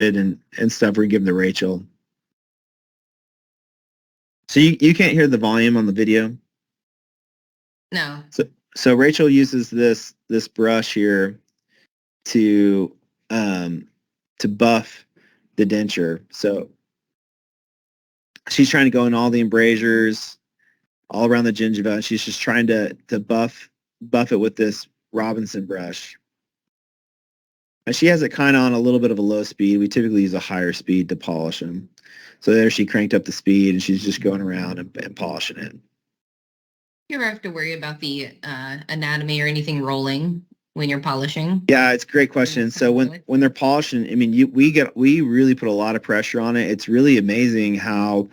and stuff. We're giving to Rachel. So you can't hear the volume on the video? No. So Rachel uses this brush here to buff the denture. So she's trying to go in all the embrasures, all around the gingiva, and she's just trying to buff it with this Robinson brush. And she has it kind of on a little bit of a low speed. We typically use a higher speed to polish them. So there she cranked up the speed, and she's just going around and polishing it. You ever have to worry about the anatomy or anything rolling when you're polishing? Yeah, it's a great question. So when they're polishing, I mean, we really put a lot of pressure on it. It's really amazing how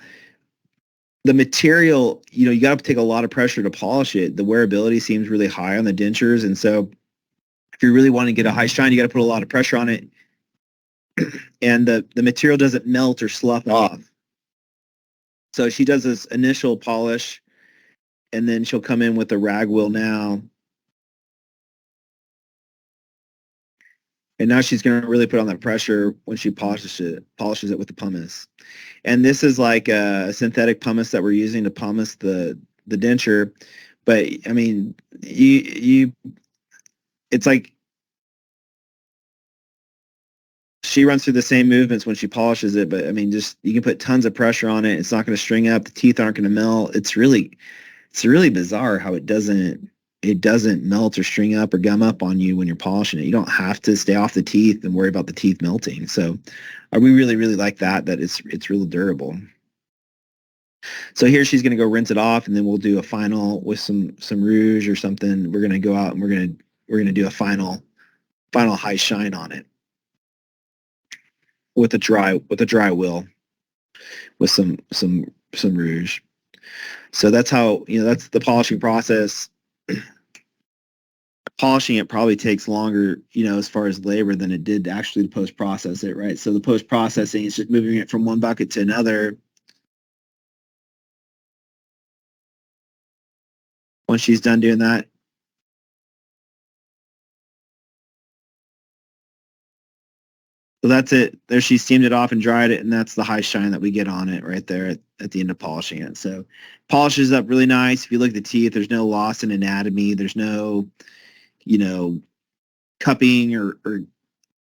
the material, you got to take a lot of pressure to polish it. The wearability seems really high on the dentures, and so if you really want to get a high shine, you got to put a lot of pressure on it, and the material doesn't melt or slough off. So she does this initial polish, and then she'll come in with the rag wheel now. And now she's going to really put on that pressure when she polishes it with the pumice. And this is like a synthetic pumice that we're using to pumice the denture. But I mean, it's like she runs through the same movements when she polishes it. But I mean, just you can put tons of pressure on it. It's not going to string up. The teeth aren't going to melt. It's really bizarre how it doesn't melt or string up or gum up on you when you're polishing it. You don't have to stay off the teeth and worry about the teeth melting. So we really, really like that it's really durable. So here she's going to go rinse it off, and then we'll do a final with some rouge or something. We're going to go out and we're going to do a final high shine on it with a dry wheel with some rouge. So that's how, that's the polishing process. Polishing it probably takes longer, as far as labor than it did actually to post-process it, right? So the post-processing is just moving it from one bucket to another. Once she's done doing that, so that's it. There, she steamed it off and dried it, and that's the high shine that we get on it right there at the end of polishing it. So polishes up really nice. If you look at the teeth, there's no loss in anatomy. There's no, cupping or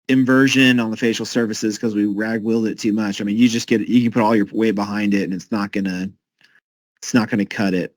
inversion on the facial surfaces because we rag wheeled it too much. I mean, you can put all your weight behind it, and it's not gonna cut it.